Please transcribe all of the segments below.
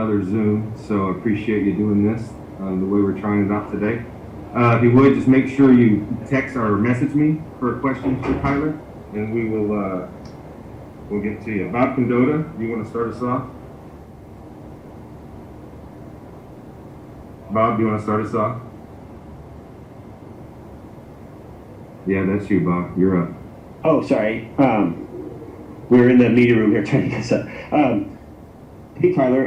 another Zoom, so I appreciate you doing this the way we're trying it out today. If you would, just make sure you text or message me for questions for Tyler, and we'll get to you. Bob Condota, you want to start us off? Bob, do you want to start us off? Yeah, that's you, Bob. You're up. Oh, sorry. We're in the meeting room here trying to get this up. Hey, Tyler,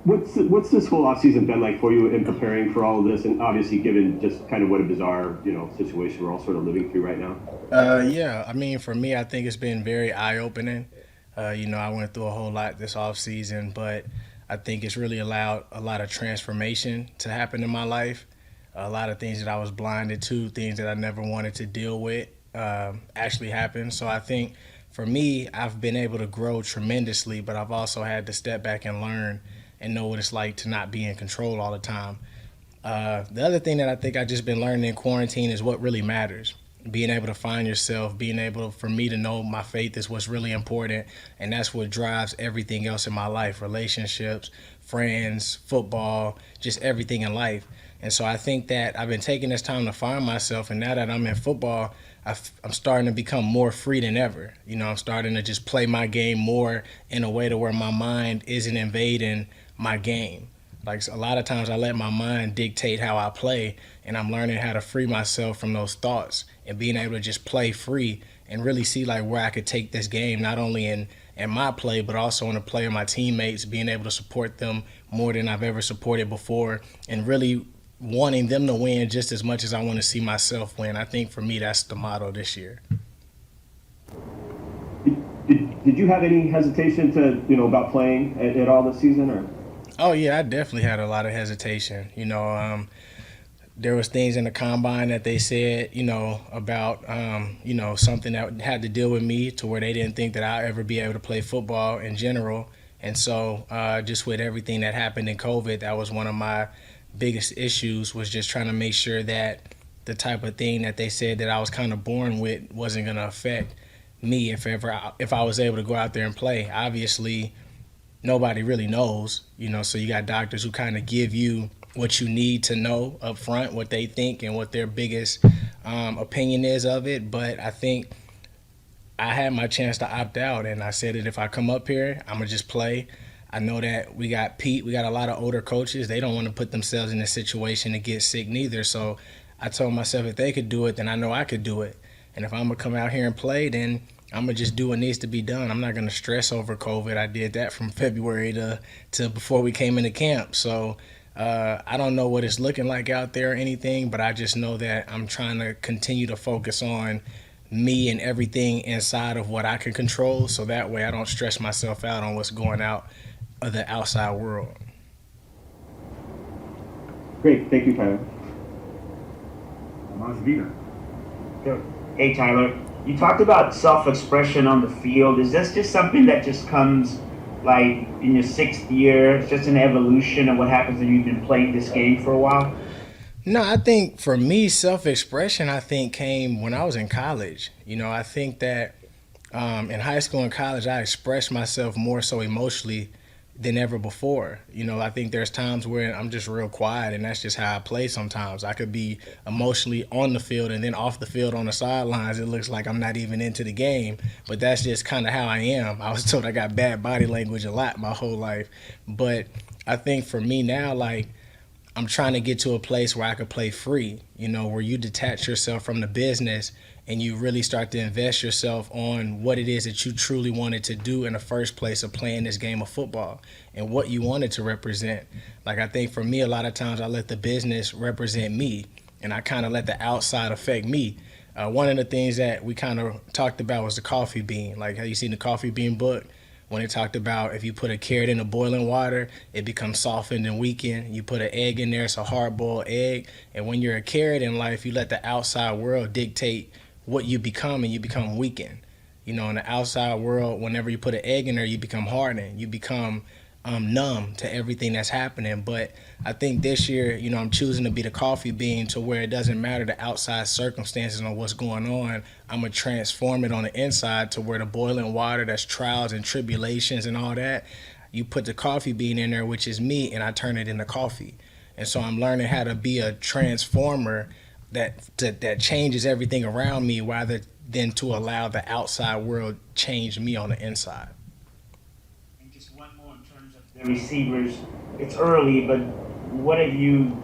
what's this whole offseason been like for you in preparing for all of this, and obviously given just kind of what a bizarre, situation we're all sort of living through right now? Yeah, I mean, for me, I think it's been very eye-opening. I went through a whole lot this off season, but I think it's really allowed a lot of transformation to happen in my life. A lot of things that I was blinded to, things that I never wanted to deal with, actually happened. So I think for me, I've been able to grow tremendously, but I've also had to step back and learn and know what it's like to not be in control all the time. The other thing that I think I've just been learning in quarantine is what really matters. Being able to find yourself, being able for me to know my faith is what's really important, and that's what drives everything else in my life, relationships, friends, football, just everything in life. And so I think that I've been taking this time to find myself, and now that I'm in football, I'm starting to become more free than ever. I'm starting to just play my game more in a way to where my mind isn't invading my game. Like a lot of times I let my mind dictate how I play, and I'm learning how to free myself from those thoughts and being able to just play free and really see like where I could take this game, not only in my play, but also in the play of my teammates, being able to support them more than I've ever supported before, and really wanting them to win just as much as I want to see myself win. I think for me, that's the motto this year. Did you have any hesitation about playing at all this season, or? Oh yeah, I definitely had a lot of hesitation. There was things in the combine that they said, about, something that had to deal with me to where they didn't think that I'd ever be able to play football in general. And so just with everything that happened in COVID, that was one of my biggest issues, was just trying to make sure that the type of thing that they said that I was kind of born with wasn't going to affect me if I was able to go out there and play. Obviously, nobody really knows, so you got doctors who kind of give you what you need to know up front, what they think and what their biggest opinion is of it. But I think I had my chance to opt out, and I said that if I come up here, I'm going to just play. I know that we got Pete, we got a lot of older coaches. They don't want to put themselves in a situation to get sick neither. So I told myself if they could do it, then I know I could do it. And if I'm going to come out here and play, then I'm going to just do what needs to be done. I'm not going to stress over COVID. I did that from February to before we came into camp. So I don't know what it's looking like out there or anything, but I just know that I'm trying to continue to focus on me and everything inside of what I can control, so that way I don't stress myself out on what's going out of the outside world. Great. Thank you, Tyler. Hey, Tyler. You talked about self-expression on the field. Is this just something that just comes like in your sixth year? It's just an evolution of what happens when you've been playing this game for a while? No, I think for me, self-expression, came when I was in college. I think that in high school and college, I expressed myself more so emotionally than ever before. I think there's times where I'm just real quiet, and that's just how I play sometimes. I could be emotionally on the field, and then off the field on the sidelines, it looks like I'm not even into the game. But that's just kind of how I am. I was told I got bad body language a lot my whole life. But I think for me now, like, I'm trying to get to a place where I could play free, where you detach yourself from the business and you really start to invest yourself on what it is that you truly wanted to do in the first place of playing this game of football and what you wanted to represent. Like, I think for me, a lot of times I let the business represent me, and I kind of let the outside affect me. One of the things that we kind of talked about was the coffee bean. Like, have you seen the coffee bean book? When it talked about if you put a carrot in a boiling water, it becomes softened and weakened. You put an egg in there, it's a hard-boiled egg. And when you're a carrot in life, you let the outside world dictate what you become, and you become weakened. In the outside world, whenever you put an egg in there, you become hardened. You become numb to everything that's happening. But I think this year, I'm choosing to be the coffee bean to where it doesn't matter the outside circumstances on what's going on. I'm going to transform it on the inside to where the boiling water, that's trials and tribulations and all that, you put the coffee bean in there, which is me, and I turn it into coffee. And so I'm learning how to be a transformer that changes everything around me rather than to allow the outside world change me on the inside. And just one more in terms of the receivers. It's early, but what have you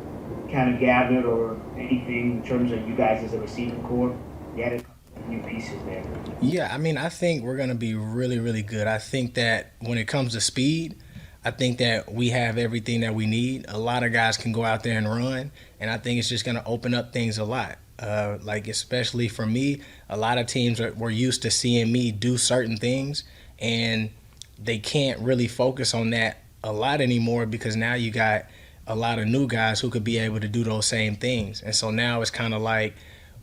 kind of gathered or anything in terms of you guys as a receiving core? You added a couple of new pieces there. Yeah, I mean, I think we're going to be really, really good. I think that when it comes to speed, I think that we have everything that we need. A lot of guys can go out there and run, and I think it's just going to open up things a lot. Like especially for me, a lot of teams were used to seeing me do certain things, and they can't really focus on that a lot anymore because now you got a lot of new guys who could be able to do those same things. And so now it's kind of like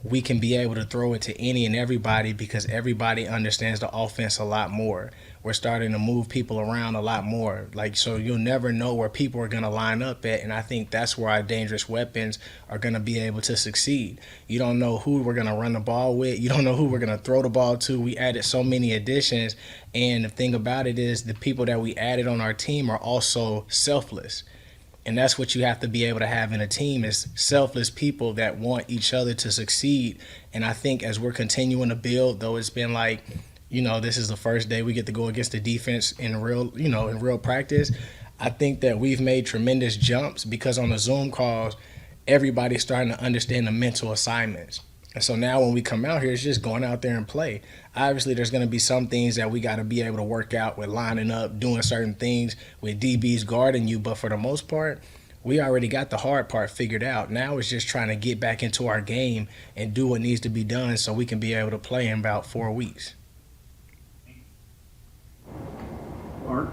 we can be able to throw it to any and everybody because everybody understands the offense a lot more. We're starting to move people around a lot more. Like, so you'll never know where people are going to line up at. And I think that's where our dangerous weapons are going to be able to succeed. You don't know who we're going to run the ball with. You don't know who we're going to throw the ball to. We added so many additions. And the thing about it is the people that we added on our team are also selfless. And that's what you have to be able to have in a team is selfless people that want each other to succeed. And I think as we're continuing to build, though it's been like, this is the first day we get to go against the defense in real practice. I think that we've made tremendous jumps because on the Zoom calls, everybody's starting to understand the mental assignments. And so now when we come out here, it's just going out there and play. Obviously, there's going to be some things that we got to be able to work out with lining up, doing certain things with DBs guarding you. But for the most part, we already got the hard part figured out. Now it's just trying to get back into our game and do what needs to be done so we can be able to play in about 4 weeks. Mark?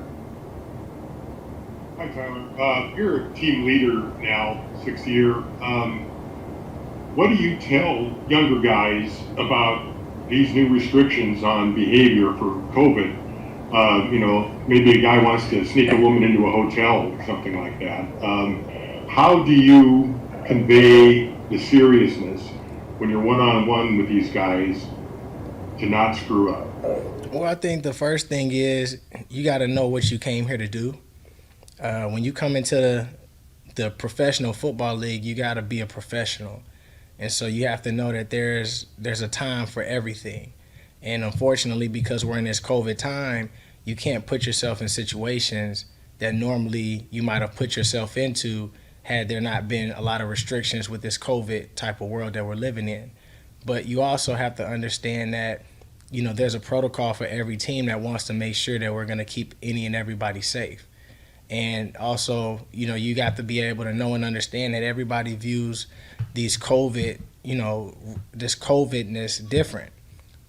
Hi, Tyler. You're a team leader now, 6th year. What do you tell younger guys about these new restrictions on behavior for COVID? Maybe a guy wants to sneak a woman into a hotel or something like that. How do you convey the seriousness when you're one-on-one with these guys to not screw up? Well, I think the first thing is you got to know what you came here to do. When you come into the professional football league, you got to be a professional. And so you have to know that there's a time for everything. And unfortunately, because we're in this COVID time, you can't put yourself in situations that normally you might have put yourself into had there not been a lot of restrictions with this COVID type of world that we're living in. But you also have to understand that, there's a protocol for every team that wants to make sure that we're going to keep any and everybody safe. And also, you got to be able to know and understand that everybody views these COVID, this COVIDness different.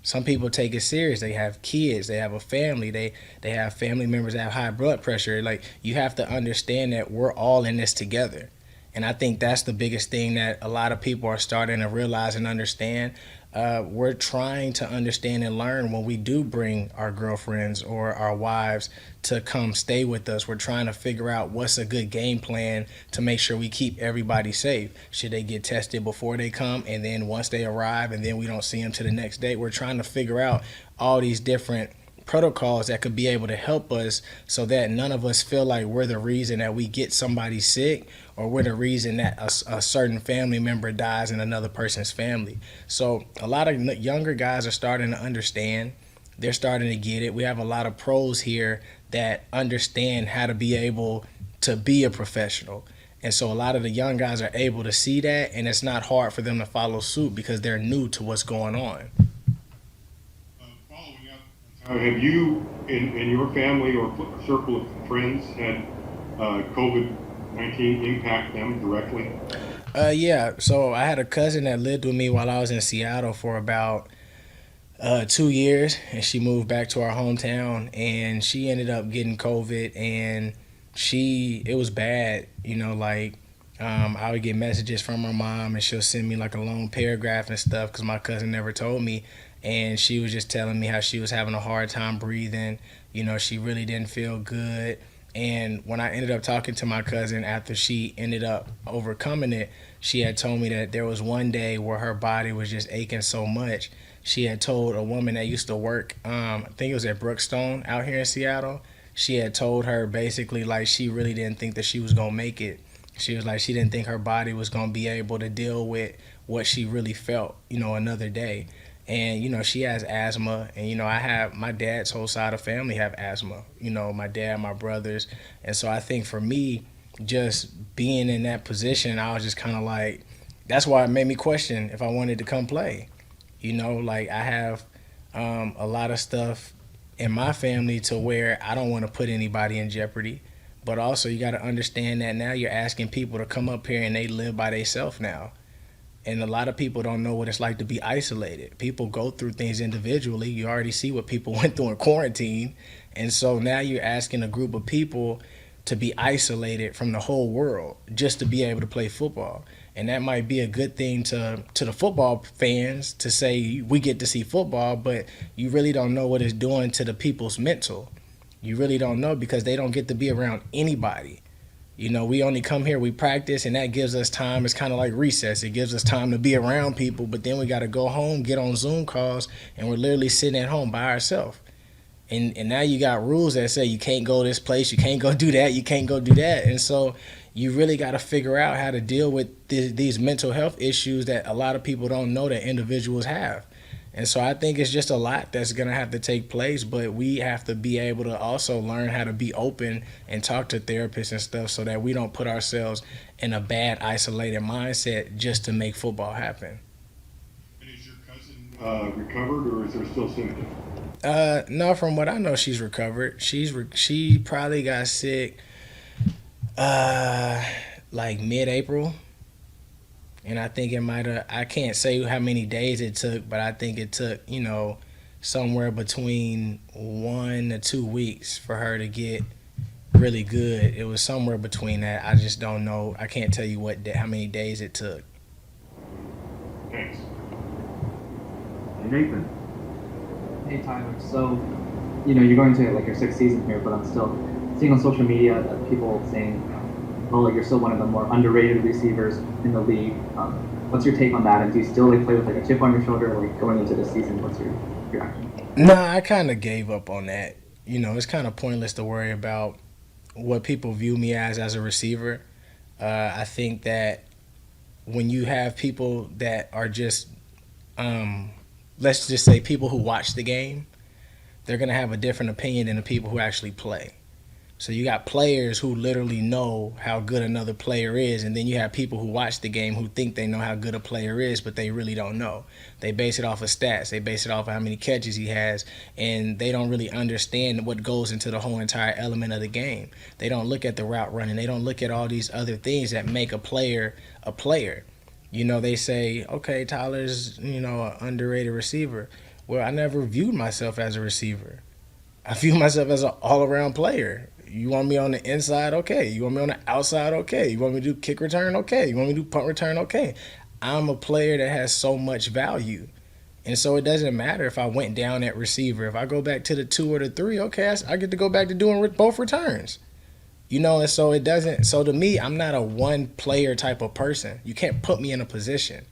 Some people take it serious. They have kids. They have a family. They have family members that have high blood pressure. Like, you have to understand that we're all in this together. And I think that's the biggest thing that a lot of people are starting to realize and understand. We're trying to understand and learn when we do bring our girlfriends or our wives to come stay with us. We're trying to figure out what's a good game plan to make sure we keep everybody safe. Should they get tested before they come, and then once they arrive and then we don't see them to the next day? We're trying to figure out all these different protocols that could be able to help us so that none of us feel like we're the reason that we get somebody sick or we're the reason that a certain family member dies in another person's family. So a lot of younger guys are starting to understand. They're starting to get it. We have a lot of pros here that understand how to be able to be a professional. And so a lot of the young guys are able to see that, and it's not hard for them to follow suit because they're new to what's going on. Following up, have you, in your family or circle of friends, had COVID-19 impact them directly? Yeah. So I had a cousin that lived with me while I was in Seattle for about 2 years, and she moved back to our hometown, and she ended up getting COVID, and it was bad. I would get messages from her mom, and she'll send me like a long paragraph and stuff because my cousin never told me. And she was just telling me how she was having a hard time breathing. She really didn't feel good. And when I ended up talking to my cousin after she ended up overcoming it, she had told me that there was one day where her body was just aching so much. She had told a woman that used to work, I think it was at Brookstone out here in Seattle. she had told her basically like she really didn't think that she was gonna make it. She was like she didn't think her body was gonna be able to deal with what she really felt, another day. And she has asthma, and I have my dad's whole side of family have asthma. My dad, my brothers, and so I think for me, just being in that position, I was just kind of like, that's why it made me question if I wanted to come play. Like I have a lot of stuff in my family to where I don't want to put anybody in jeopardy. But also you got to understand that now you're asking people to come up here and they live by themselves now. And a lot of people don't know what it's like to be isolated. People go through things individually. You already see what people went through in quarantine. And so now you're asking a group of people to be isolated from the whole world just to be able to play football. And that might be a good thing to the football fans to say we get to see football, but you really don't know what it's doing to the people's mental. You really don't know because they don't get to be around anybody. We only come here, we practice, and that gives us time. It's kind of like recess. It gives us time to be around people, but then we got to go home, get on Zoom calls, and we're literally sitting at home by ourselves. And now you got rules that say you can't go this place, you can't go do that, you can't go do that. And so you really got to figure out how to deal with these mental health issues that a lot of people don't know that individuals have. And so I think it's just a lot that's going to have to take place, but we have to be able to also learn how to be open and talk to therapists and stuff so that we don't put ourselves in a bad, isolated mindset just to make football happen. And is your cousin recovered, or is there still symptoms? No, from what I know, she's recovered. She probably got sick like mid-April. And I think it might have, I can't say how many days it took, but I think it took, somewhere between 1 to 2 weeks for her to get really good. It was somewhere between that. I just don't know. I can't tell you how many days it took. Thanks. Hey, Nathan. Hey Tyler, so you're going to like your sixth season here, but I'm still seeing on social media that people saying, "Oh, you're still one of the more underrated receivers in the league." What's your take on that? And do you still play with like a chip on your shoulder, like going into the season? What's your reaction? Nah, I kind of gave up on that. It's kind of pointless to worry about what people view me as a receiver. I think that when you have people that are just let's just say people who watch the game, they're going to have a different opinion than the people who actually play. So you got players who literally know how good another player is, and then you have people who watch the game who think they know how good a player is, but they really don't know. They base it off of stats. They base it off of how many catches he has, and they don't really understand what goes into the whole entire element of the game. They don't look at the route running. They don't look at all these other things that make a player a player. They say, okay, Tyler's, an underrated receiver. Well, I never viewed myself as a receiver. I view myself as an all-around player. You want me on the inside? Okay. You want me on the outside? Okay. You want me to do kick return? Okay. You want me to do punt return? Okay. I'm a player that has so much value. And so it doesn't matter if I went down at receiver. If I go back to the 2 or the 3, okay, I get to go back to doing both returns. And so it doesn't, so to me, I'm not a one player type of person. You can't put me in a position.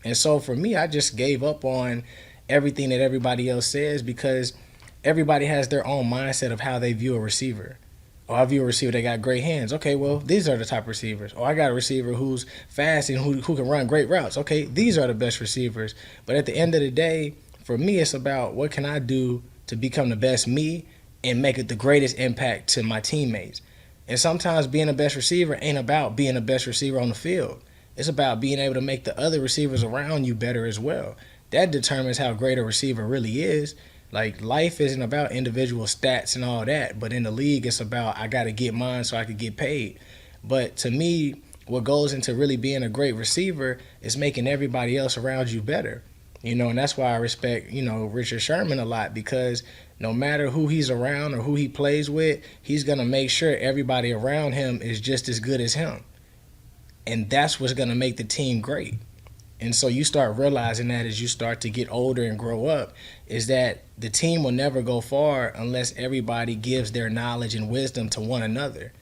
And so for me, I just gave up on everything that everybody else says because everybody has their own mindset of how they view a receiver. Oh, I view a receiver that got great hands. Okay, well, these are the top receivers. Oh, I got a receiver who's fast and who can run great routes. Okay, these are the best receivers. But at the end of the day, for me, it's about what can I do to become the best me and make it the greatest impact to my teammates. And sometimes being the best receiver ain't about being the best receiver on the field. It's about being able to make the other receivers around you better as well. That determines how great a receiver really is. Like, life isn't about individual stats and all that, but in the league, it's about I got to get mine so I could get paid. But to me, what goes into really being a great receiver is making everybody else around you better. And that's why I respect, Richard Sherman a lot, because no matter who he's around or who he plays with, he's going to make sure everybody around him is just as good as him. And that's what's going to make the team great. And so you start realizing that as you start to get older and grow up, is that the team will never go far unless everybody gives their knowledge and wisdom to one another.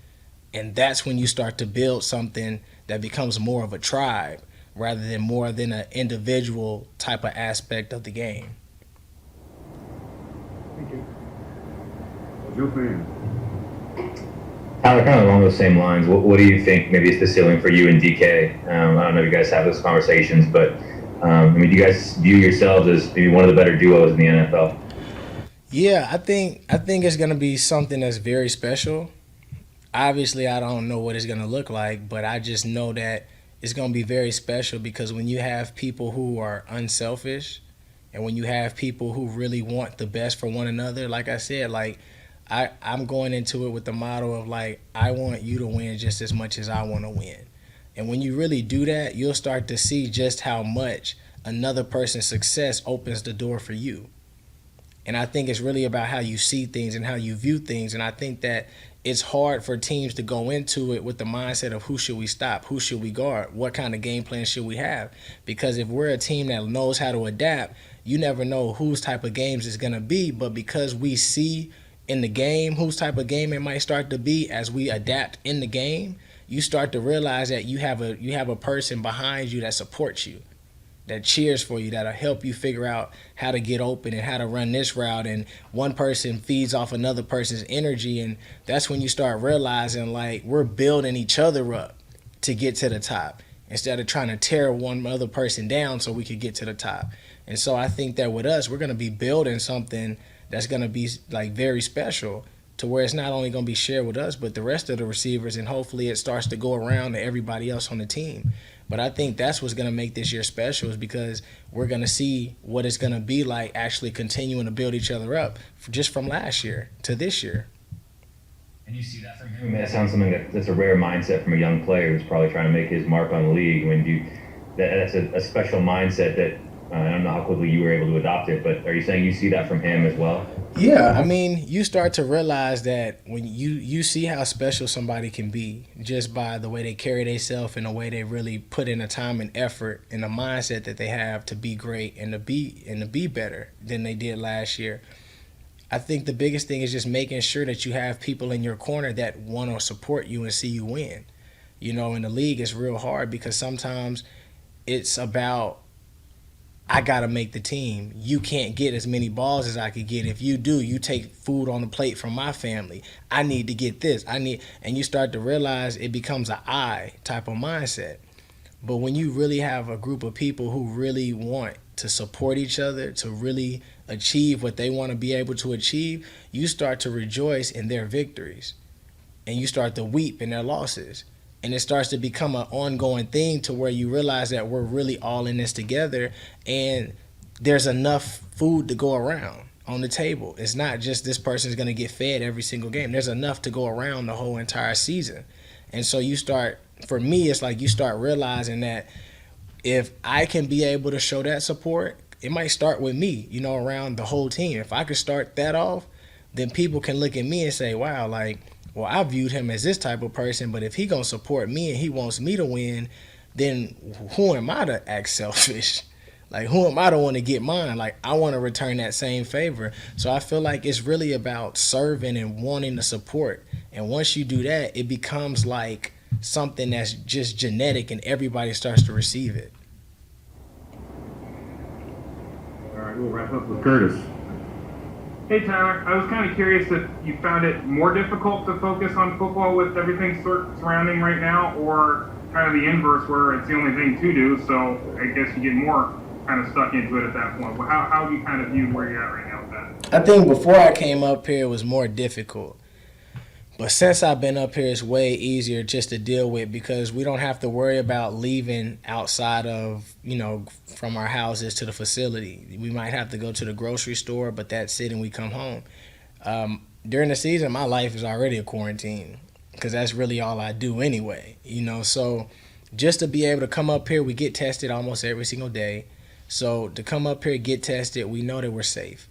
And that's when you start to build something that becomes more of a tribe rather than more than an individual type of aspect of the game. Thank you. Joe fan. Tyler, kind of along those same lines, what do you think maybe is the ceiling for you and DK? I don't know if you guys have those conversations, but I mean, do you guys view yourselves as maybe one of the better duos in the NFL? Yeah, I think it's gonna be something that's very special. Obviously, I don't know what it's gonna look like, but I just know that it's gonna be very special because when you have people who are unselfish, and when you have people who really want the best for one another, like I said, like I'm going into it with the motto of like I want you to win just as much as I want to win. And when you really do that, you'll start to see just how much another person's success opens the door for you. And I think it's really about how you see things and how you view things. And I think that it's hard for teams to go into it with the mindset of who should we stop, who should we guard, what kind of game plan should we have. Because if we're a team that knows how to adapt, you never know whose type of games it's going to be. But because we see in the game whose type of game it might start to be as we adapt in the game, you start to realize that you have a person behind you that supports you, that cheers for you, that'll help you figure out how to get open and how to run this route. And one person feeds off another person's energy. And that's when you start realizing like we're building each other up to get to the top instead of trying to tear one other person down so we could get to the top. And so I think that with us, we're going to be building something that's going to be like very special to where it's not only going to be shared with us, but the rest of the receivers. And hopefully it starts to go around to everybody else on the team. But I think that's what's going to make this year special is because we're going to see what it's going to be like actually continuing to build each other up just from last year to this year. And you see that from him? I mean, that sounds something that's a rare mindset from a young player who's probably trying to make his mark on the league. I mean, that's a special mindset that I don't know how quickly you were able to adopt it, but are you saying you see that from him as well? Yeah, I mean, you start to realize that when you see how special somebody can be just by the way they carry themselves and the way they really put in the time and effort and the mindset that they have to be great and to be better than they did last year. I think the biggest thing is just making sure that you have people in your corner that want to support you and see you win. You know, in the league, it's real hard because sometimes it's about I got to make the team. You can't get as many balls as I could get. If you do, you take food on the plate from my family. I need to get this. And you start to realize it becomes an I type of mindset. But when you really have a group of people who really want to support each other, to really achieve what they want to be able to achieve, you start to rejoice in their victories. And you start to weep in their losses. And it starts to become an ongoing thing to where you realize that we're really all in this together and there's enough food to go around on the table. It's not just this person's going to get fed every single game. There's enough to go around the whole entire season. And so for me, it's like you start realizing that if I can be able to show that support, it might start with me, around the whole team. If I could start that off, then people can look at me and say, wow, like, well, I viewed him as this type of person, but if he gonna support me and he wants me to win, then who am I to act selfish? Like, who am I to want to get mine? Like, I want to return that same favor. So I feel like it's really about serving and wanting the support. And once you do that, it becomes like something that's just genetic and everybody starts to receive it. All right, we'll wrap up with Curtis. Hey Tyler, I was kind of curious if you found it more difficult to focus on football with everything surrounding right now, or kind of the inverse where it's the only thing to do, so I guess you get more kind of stuck into it at that point. Well, how do you kind of view where you're at right now with that? I think before I came up here, it was more difficult. But since I've been up here, it's way easier just to deal with because we don't have to worry about leaving outside of, from our houses to the facility. We might have to go to the grocery store, but that's it and we come home. During the season, my life is already a quarantine because that's really all I do anyway, So just to be able to come up here, we get tested almost every single day. So to come up here, get tested, we know that we're safe.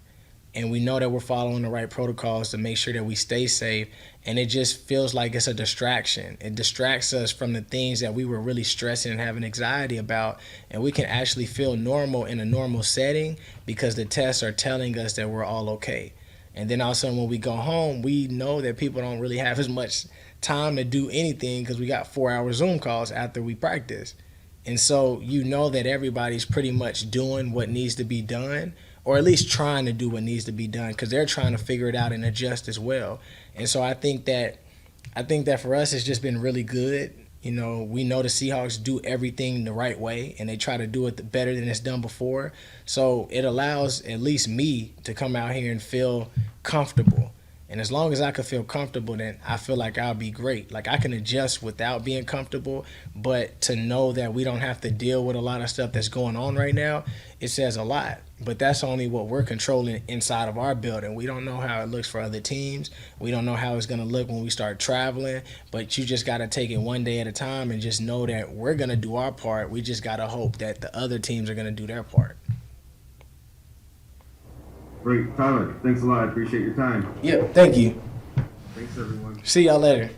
And we know that we're following the right protocols to make sure that we stay safe. And it just feels like it's a distraction. It distracts us from the things that we were really stressing and having anxiety about. And we can actually feel normal in a normal setting because the tests are telling us that we're all okay. And then all of a sudden when we go home, we know that people don't really have as much time to do anything because we got 4-hour Zoom calls after we practice. And so you know that everybody's pretty much doing what needs to be done, or at least trying to do what needs to be done, because they're trying to figure it out and adjust as well. And so I think that for us it's just been really good. You know, we know the Seahawks do everything the right way, and they try to do it better than it's done before. So it allows at least me to come out here and feel comfortable. And as long as I can feel comfortable, then I feel like I'll be great. Like, I can adjust without being comfortable, but to know that we don't have to deal with a lot of stuff that's going on right now, it says a lot. But that's only what we're controlling inside of our building. We don't know how it looks for other teams. We don't know how it's going to look when we start traveling. But you just got to take it one day at a time and just know that we're going to do our part. We just got to hope that the other teams are going to do their part. Great. Tyler, thanks a lot. I appreciate your time. Yep, thank you. Thanks, everyone. See y'all later.